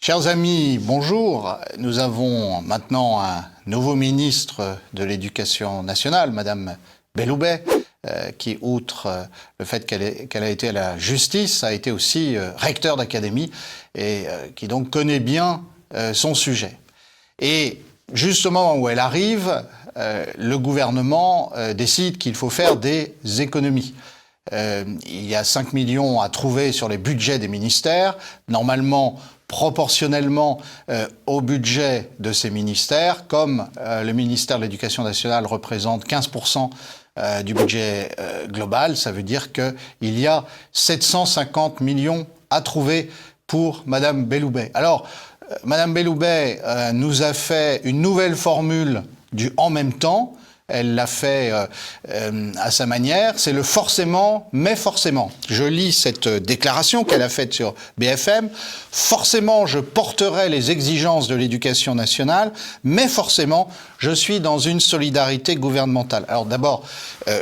Chers amis, bonjour. Nous avons maintenant un nouveau ministre de l'Éducation nationale, Madame Belloubet, qui, outre le fait qu'elle a été à la justice, a été aussi recteur d'académie et qui donc connaît bien son sujet. Et justement où elle arrive, le gouvernement décide qu'il faut faire des économies. Il y a 5 millions à trouver sur les budgets des ministères. Normalement, proportionnellement au budget de ces ministères, comme le ministère de l'Éducation nationale représente 15% du budget global, ça veut dire qu'il y a 750 millions à trouver pour Madame Belloubet. Alors, Madame Belloubet nous a fait une nouvelle formule du « en même temps ». Elle l'a fait à sa manière, c'est le forcément, mais forcément. Je lis cette déclaration qu'elle a faite sur BFM. Forcément, je porterai les exigences de l'éducation nationale, mais forcément, je suis dans une solidarité gouvernementale. Alors d'abord,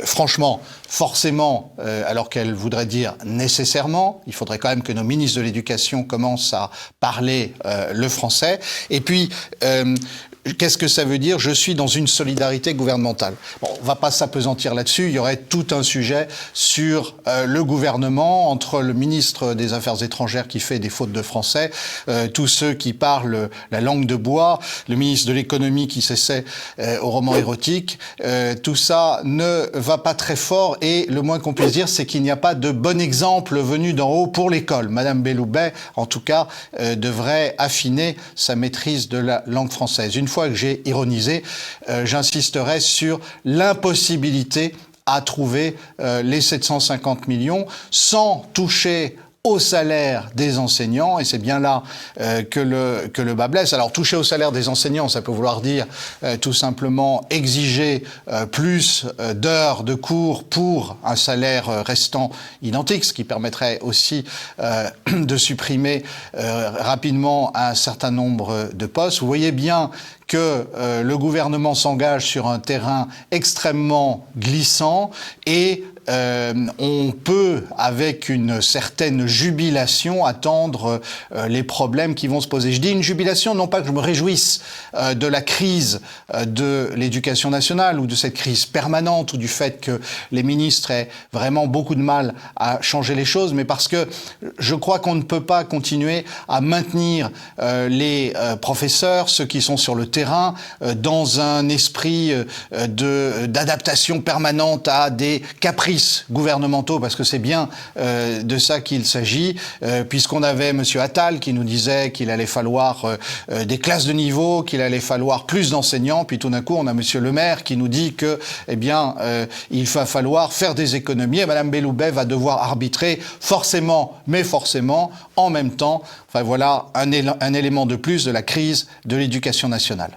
franchement, forcément, alors qu'elle voudrait dire nécessairement, il faudrait quand même que nos ministres de l'Éducation commencent à parler le français. Et puis, qu'est-ce que ça veut dire? Je suis dans une solidarité gouvernementale. Bon, on va pas s'appesantir là-dessus. Il y aurait tout un sujet sur le gouvernement, entre le ministre des Affaires étrangères qui fait des fautes de français, tous ceux qui parlent la langue de bois, le ministre de l'économie qui s'essaie au roman érotique. Tout ça ne va pas très fort et le moins qu'on puisse dire, c'est qu'il n'y a pas de bon exemple venu d'en haut pour l'école. Madame Belloubet, en tout cas, devrait affiner sa maîtrise de la langue française. Une fois que j'ai ironisé, j'insisterai sur l'impossibilité à trouver les 750 millions sans toucher au salaire des enseignants, et c'est bien là que le bas blesse. Alors, toucher au salaire des enseignants, ça peut vouloir dire tout simplement exiger plus d'heures de cours pour un salaire restant identique, ce qui permettrait aussi de supprimer rapidement un certain nombre de postes. Vous voyez bien que le gouvernement s'engage sur un terrain extrêmement glissant et on peut, avec une certaine jubilation, attendre les problèmes qui vont se poser. Je dis une jubilation, non pas que je me réjouisse de la crise de l'éducation nationale ou de cette crise permanente ou du fait que les ministres aient vraiment beaucoup de mal à changer les choses, mais parce que je crois qu'on ne peut pas continuer à maintenir les professeurs, ceux qui sont sur le terrain, dans un esprit d'adaptation permanente à des caprices gouvernementaux, parce que c'est bien de ça qu'il s'agit, puisqu'on avait M. Attal qui nous disait qu'il allait falloir des classes de niveau, qu'il allait falloir plus d'enseignants, puis tout d'un coup on a M. Le Maire qui nous dit que, eh bien, il va falloir faire des économies, et Mme Belloubet va devoir arbitrer forcément, mais forcément, en même temps. Enfin voilà un élément de plus de la crise de l'éducation nationale.